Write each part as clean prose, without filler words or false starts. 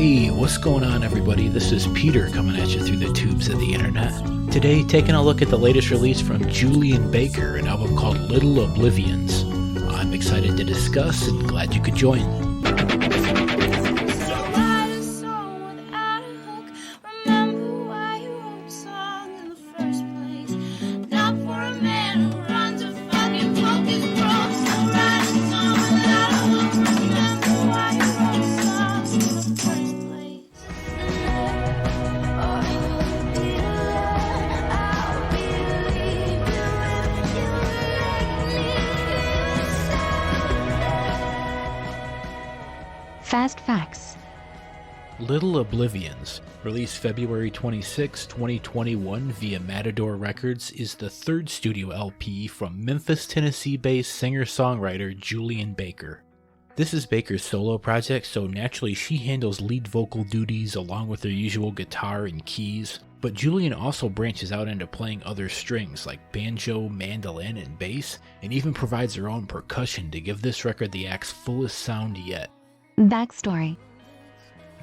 Hey, what's going on everybody? This is Peter coming at you through the tubes of the internet. Today, taking a look at the latest release from Julien Baker, an album called Little Oblivions. I'm excited to discuss and glad you could join. Fast Facts. Little Oblivions, released February 26, 2021 via Matador Records, is the third studio LP from Memphis, Tennessee-based singer-songwriter Julien Baker. This is Baker's solo project, so naturally she handles lead vocal duties along with her usual guitar and keys, but Julien also branches out into playing other strings like banjo, mandolin, and bass, and even provides her own percussion to give this record the act's fullest sound yet. Backstory.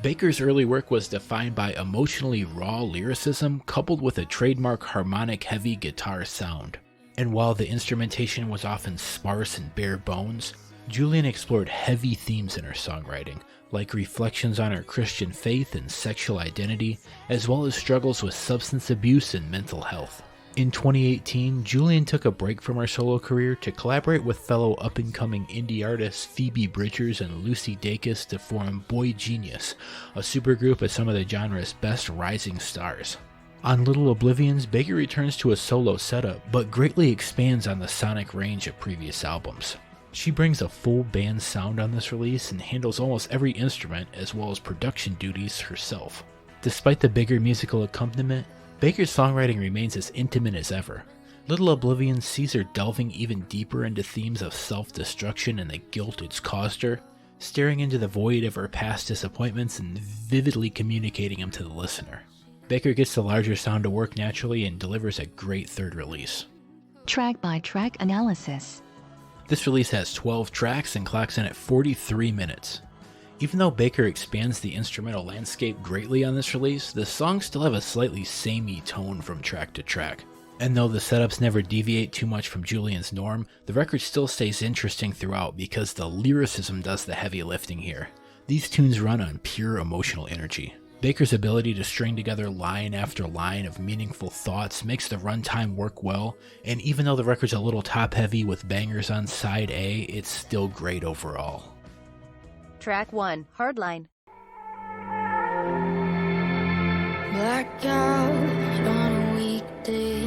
Baker's early work was defined by emotionally raw lyricism coupled with a trademark harmonic heavy guitar sound. And while the instrumentation was often sparse and bare bones, Julien explored heavy themes in her songwriting, like reflections on her Christian faith and sexual identity, as well as struggles with substance abuse and mental health. In 2018, Julien took a break from her solo career to collaborate with fellow up-and-coming indie artists Phoebe Bridgers and Lucy Dacus to form Boy Genius, a supergroup of some of the genre's best rising stars. On Little Oblivions, Baker returns to a solo setup, but greatly expands on the sonic range of previous albums. She brings a full band sound on this release and handles almost every instrument as well as production duties herself. Despite the bigger musical accompaniment, Baker's songwriting remains as intimate as ever. Little Oblivions sees her delving even deeper into themes of self-destruction and the guilt it's caused her, staring into the void of her past disappointments and vividly communicating them to the listener. Baker gets the larger sound to work naturally and delivers a great third release. Track-by-track analysis. This release has 12 tracks and clocks in at 43 minutes. Even though Baker expands the instrumental landscape greatly on this release, the songs still have a slightly samey tone from track to track. And though the setups never deviate too much from Julien's norm, the record still stays interesting throughout because the lyricism does the heavy lifting here. These tunes run on pure emotional energy. Baker's ability to string together line after line of meaningful thoughts makes the runtime work well, and even though the record's a little top heavy with bangers on side A, it's still great overall. Track 1, Hardline. Blackout on a weekday.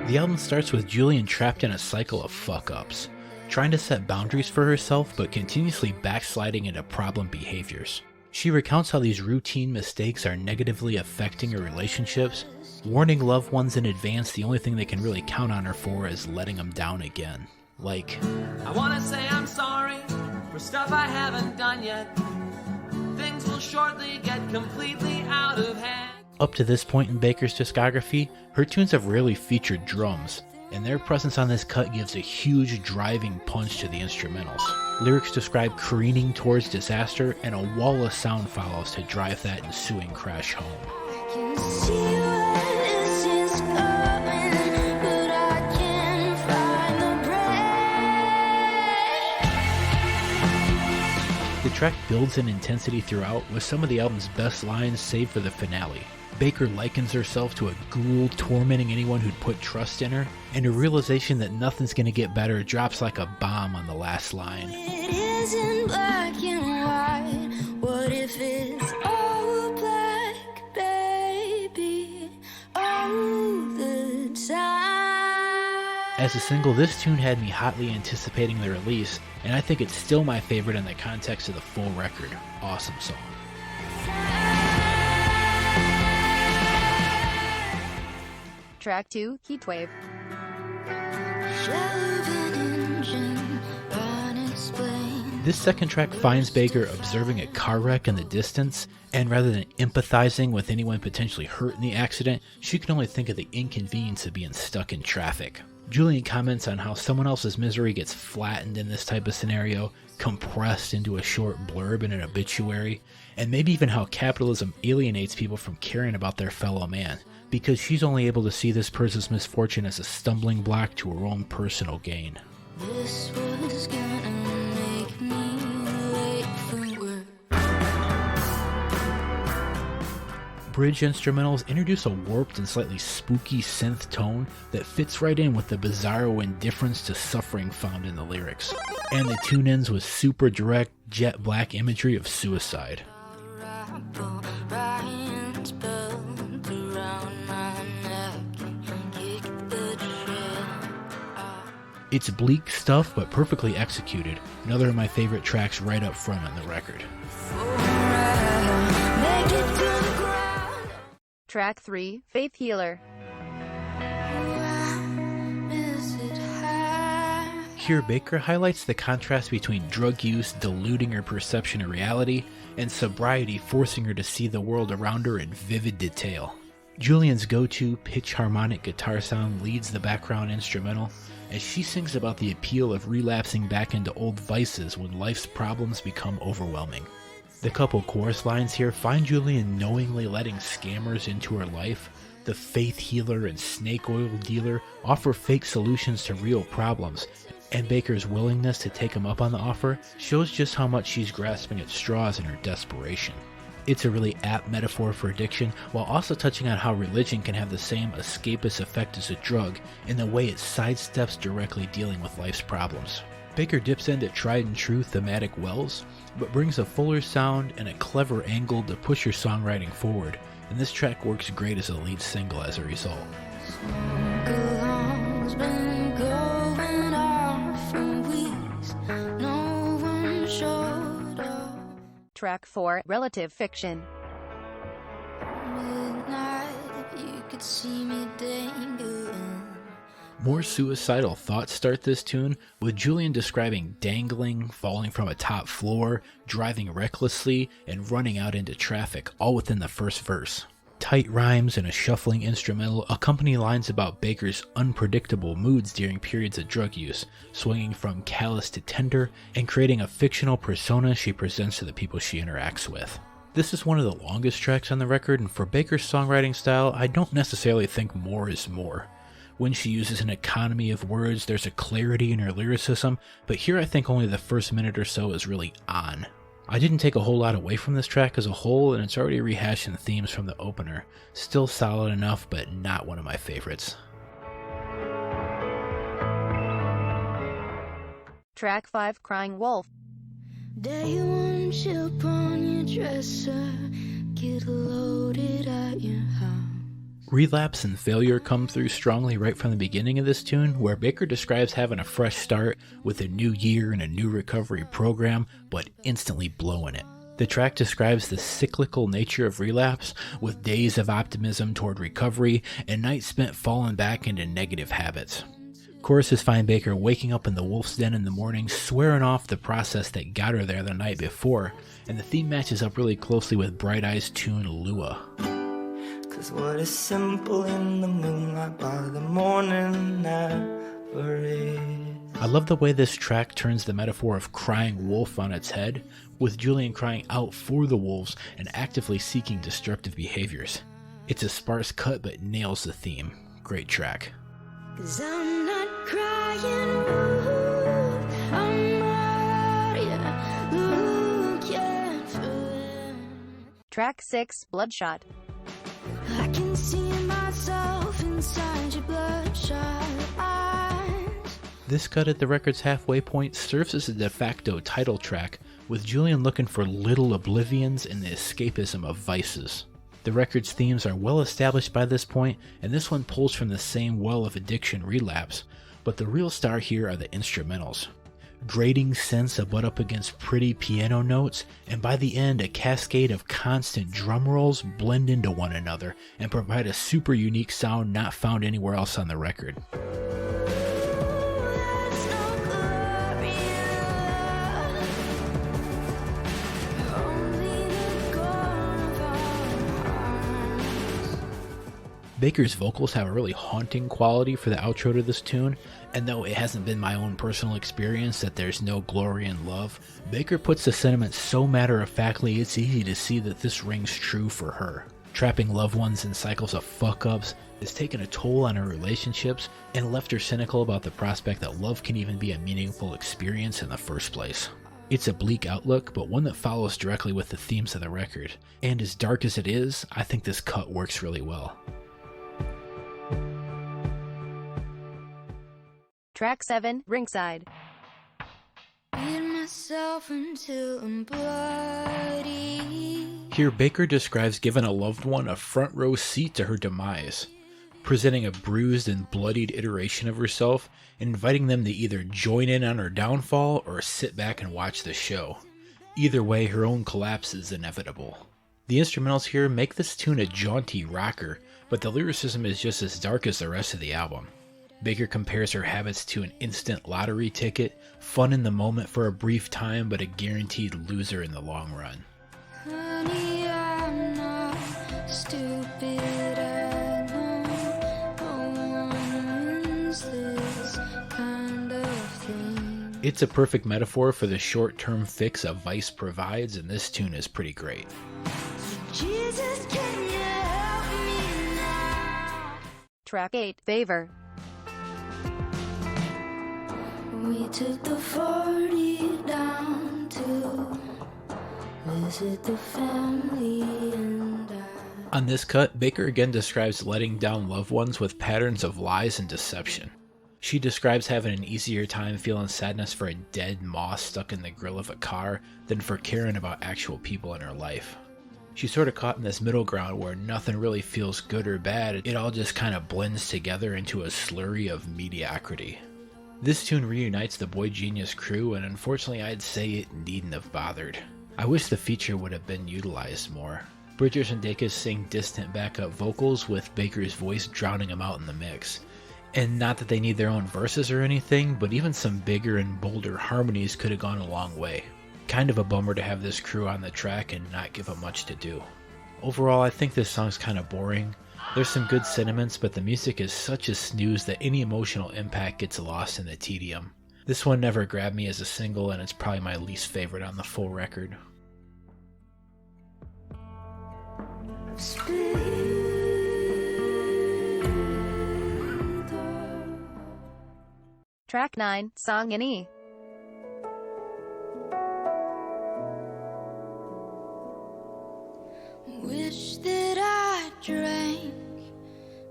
The album starts with Julien trapped in a cycle of fuck-ups, trying to set boundaries for herself but continuously backsliding into problem behaviors. She recounts how these routine mistakes are negatively affecting her relationships, warning loved ones in advance the only thing they can really count on her for is letting them down again. Like, I wanna say I'm sorry for stuff I haven't done yet. Things will shortly get completely out of hand. Up to this point in Baker's discography, her tunes have rarely featured drums, and their presence on this cut gives a huge driving punch to the instrumentals. Lyrics describe careening towards disaster, and a wall of sound follows to drive that ensuing crash home. I can see where this is going, but I can't find the break. The track builds in intensity throughout, with some of the album's best lines saved for the finale. Baker likens herself to a ghoul tormenting anyone who'd put trust in her, and a realization that nothing's gonna get better drops like a bomb on the last line. It isn't black and white. What if it's all black, baby, all the time? As a single, this tune had me hotly anticipating the release, and I think it's still my favorite in the context of the full record. Awesome song. Track 2, Heatwave. This second track finds Baker observing a car wreck in the distance, and rather than empathizing with anyone potentially hurt in the accident, she can only think of the inconvenience of being stuck in traffic. Julien comments on how someone else's misery gets flattened in this type of scenario, compressed into a short blurb in an obituary, and maybe even how capitalism alienates people from caring about their fellow man, because she's only able to see this person's misfortune as a stumbling block to her own personal gain. This was gonna make me late for work. Bridge instrumentals introduce a warped and slightly spooky synth tone that fits right in with the bizarro indifference to suffering found in the lyrics. And the tune ends with super direct, jet black imagery of suicide. It's bleak stuff, but perfectly executed. Another of my favorite tracks right up front on the record. Track 3, Faith Healer. Here, Baker highlights the contrast between drug use diluting her perception of reality and sobriety forcing her to see the world around her in vivid detail. Julien's go-to pitch harmonic guitar sound leads the background instrumental as she sings about the appeal of relapsing back into old vices when life's problems become overwhelming. The couple chorus lines here find Julien knowingly letting scammers into her life. The faith healer and snake oil dealer offer fake solutions to real problems, and Baker's willingness to take him up on the offer shows just how much she's grasping at straws in her desperation. It's a really apt metaphor for addiction, while also touching on how religion can have the same escapist effect as a drug in the way it sidesteps directly dealing with life's problems. Baker dips into tried and true thematic wells, but brings a fuller sound and a clever angle to push her songwriting forward, and this track works great as a lead single as a result. Track 4, Relative Fiction. You could see me dangling. More suicidal thoughts start this tune, with Julien describing dangling, falling from a top floor, driving recklessly, and running out into traffic, all within the first verse. Tight rhymes and a shuffling instrumental accompany lines about Baker's unpredictable moods during periods of drug use, swinging from callous to tender, and creating a fictional persona she presents to the people she interacts with. This is one of the longest tracks on the record, and for Baker's songwriting style, I don't necessarily think more is more. When she uses an economy of words, there's a clarity in her lyricism, but here I think only the first minute or so is really on. I didn't take a whole lot away from this track as a whole, and it's already rehashing themes from the opener. Still solid enough, but not one of my favorites. Track 5, Crying Wolf. Day one, chip on your dresser, get loaded at your house. Relapse and failure come through strongly right from the beginning of this tune, where Baker describes having a fresh start with a new year and a new recovery program, but instantly blowing it. The track describes the cyclical nature of relapse, with days of optimism toward recovery and nights spent falling back into negative habits. Choruses find Baker waking up in the wolf's den in the morning, swearing off the process that got her there the night before, and the theme matches up really closely with Bright Eye's tune Lua. Cause what is simple in the moonlight by the morning never is. I love the way this track turns the metaphor of crying wolf on its head, with Julien crying out for the wolves and actively seeking destructive behaviors. It's a sparse cut but nails the theme. Great track. Cause I'm not crying wolf, I'm out here looking for them. Track 6, Bloodshot. I can see myself inside your bloodshot eyes. This cut at the record's halfway point serves as a de facto title track, with Julien looking for little oblivions and the escapism of vices. The record's themes are well established by this point, and this one pulls from the same well of addiction relapse, but the real star here are the instrumentals. Grating synths butt up against pretty piano notes, and by the end a cascade of constant drum rolls blend into one another and provide a super unique sound not found anywhere else on the record. Baker's vocals have a really haunting quality for the outro to this tune, and though it hasn't been my own personal experience that there's no glory in love, Baker puts the sentiment so matter-of-factly it's easy to see that this rings true for her. Trapping loved ones in cycles of fuck-ups has taken a toll on her relationships and left her cynical about the prospect that love can even be a meaningful experience in the first place. It's a bleak outlook, but one that follows directly with the themes of the record, and as dark as it is, I think this cut works really well. Track 7, Ringside. Beat myself until I'm bloody. Here, Baker describes giving a loved one a front row seat to her demise, presenting a bruised and bloodied iteration of herself, and inviting them to either join in on her downfall or sit back and watch the show. Either way, her own collapse is inevitable. The instrumentals here make this tune a jaunty rocker, but the lyricism is just as dark as the rest of the album. Baker compares her habits to an instant lottery ticket, fun in the moment for a brief time, but a guaranteed loser in the long run. Honey, I'm not stupid. I know no one wins this kind of thing. It's a perfect metaphor for the short-term fix a vice provides, and this tune is pretty great. Jesus, can you help me now? Track 8, Favor. We took the 40 down to visit the family and On this cut, Baker again describes letting down loved ones with patterns of lies and deception. She describes having an easier time feeling sadness for a dead moth stuck in the grill of a car than for caring about actual people in her life. She's sort of caught in this middle ground where nothing really feels good or bad, it all just kind of blends together into a slurry of mediocrity. This tune reunites the Boy Genius crew, and unfortunately I'd say it needn't have bothered. I wish the feature would have been utilized more. Bridgers and Dacus sing distant backup vocals with Baker's voice drowning them out in the mix. And not that they need their own verses or anything, but even some bigger and bolder harmonies could have gone a long way. Kind of a bummer to have this crew on the track and not give them much to do. Overall, I think this song's kind of boring. There's some good sentiments, but the music is such a snooze that any emotional impact gets lost in the tedium. This one never grabbed me as a single, and it's probably my least favorite on the full record. Track 9, Song in E. wish that I drank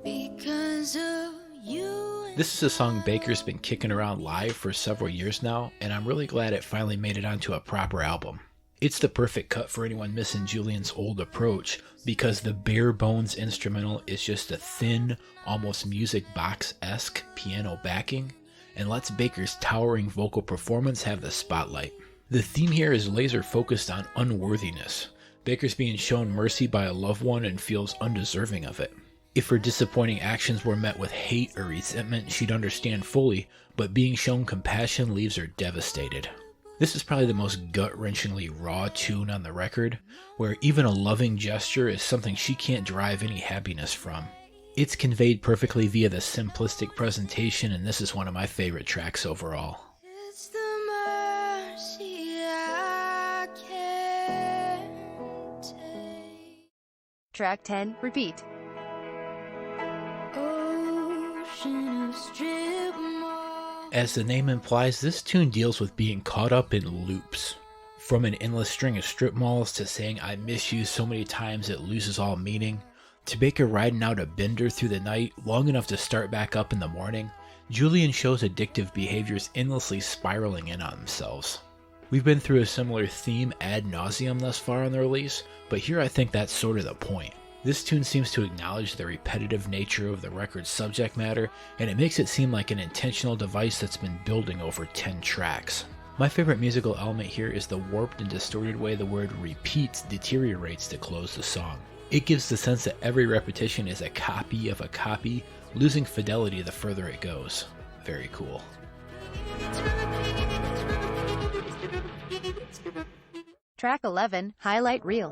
because of you. This is a song Baker's been kicking around live for several years now, and I'm really glad it finally made it onto a proper album. It's the perfect cut for anyone missing Julien's old approach, because the bare bones instrumental is just a thin, almost music box-esque piano backing, and lets Baker's towering vocal performance have the spotlight. The theme here is laser focused on unworthiness. Baker's being shown mercy by a loved one and feels undeserving of it. If her disappointing actions were met with hate or resentment, she'd understand fully, but being shown compassion leaves her devastated. This is probably the most gut-wrenchingly raw tune on the record, where even a loving gesture is something she can't derive any happiness from. It's conveyed perfectly via the simplistic presentation, and this is one of my favorite tracks overall. It's the mercy I can't take. Track 10, Repeat. Ocean of strip mall. As the name implies, this tune deals with being caught up in loops. From an endless string of strip malls to saying I miss you so many times it loses all meaning, to Baker riding out a bender through the night long enough to start back up in the morning, Julien shows addictive behaviors endlessly spiraling in on themselves. We've been through a similar theme ad nauseum thus far on the release, but here I think that's sort of the point. This tune seems to acknowledge the repetitive nature of the record's subject matter, and it makes it seem like an intentional device that's been building over 10 tracks. My favorite musical element here is the warped and distorted way the word repeat deteriorates to close the song. It gives the sense that every repetition is a copy of a copy, losing fidelity the further it goes. Very cool. Track 11, Highlight Reel.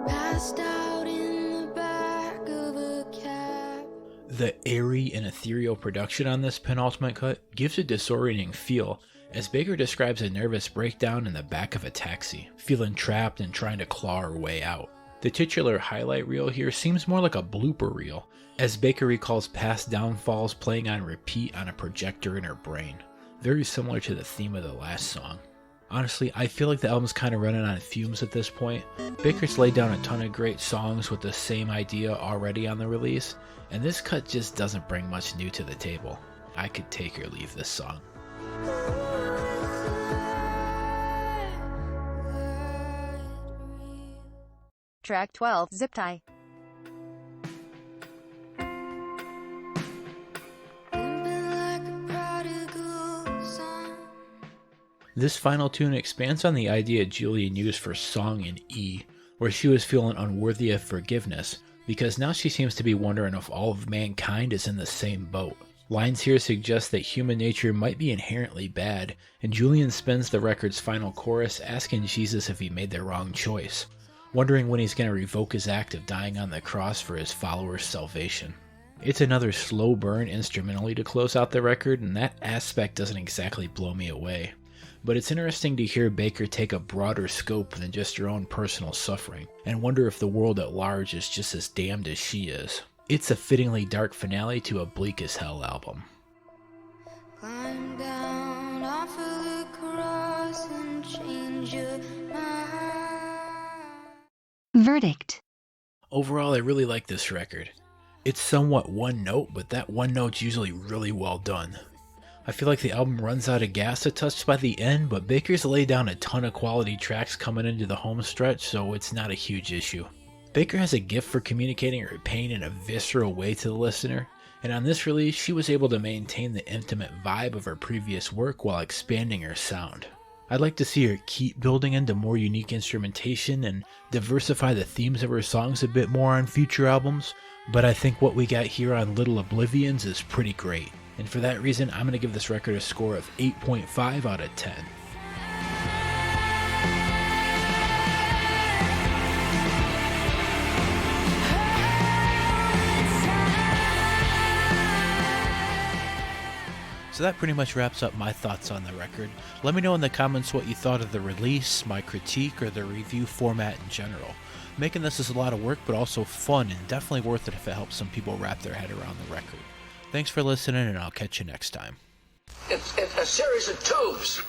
Passed out in the back The airy and ethereal production on this penultimate cut gives a disorienting feel, as Baker describes a nervous breakdown in the back of a taxi, feeling trapped and trying to claw her way out. The titular highlight reel here seems more like a blooper reel, as Baker recalls past downfalls playing on repeat on a projector in her brain, very similar to the theme of the last song. Honestly, I feel like the album's kind of running on fumes at this point. Baker's laid down a ton of great songs with the same idea already on the release, and this cut just doesn't bring much new to the table. I could take or leave this song. Track 12, Ziptie. This final tune expands on the idea Julien used for Song in E, where she was feeling unworthy of forgiveness, because now she seems to be wondering if all of mankind is in the same boat. Lines here suggest that human nature might be inherently bad, and Julien spends the record's final chorus asking Jesus if he made the wrong choice, wondering when he's going to revoke his act of dying on the cross for his followers' salvation. It's another slow burn instrumentally to close out the record, and that aspect doesn't exactly blow me away. But it's interesting to hear Baker take a broader scope than just her own personal suffering, and wonder if the world at large is just as damned as she is. It's a fittingly dark finale to a bleak as hell album. Climb down off of the cross and change your mind. Verdict. Overall, I really like this record. It's somewhat one note, but that one note's usually really well done. I feel like the album runs out of gas a touch by the end, but Baker's laid down a ton of quality tracks coming into the home stretch, so it's not a huge issue. Baker has a gift for communicating her pain in a visceral way to the listener, and on this release she was able to maintain the intimate vibe of her previous work while expanding her sound. I'd like to see her keep building into more unique instrumentation and diversify the themes of her songs a bit more on future albums, but I think what we got here on Little Oblivions is pretty great. And for that reason, I'm going to give this record a score of 8.5 out of 10. So that pretty much wraps up my thoughts on the record. Let me know in the comments what you thought of the release, my critique, or the review format in general. Making this is a lot of work, but also fun, and definitely worth it if it helps some people wrap their head around the record. Thanks for listening, and I'll catch you next time. It's a series of tubes.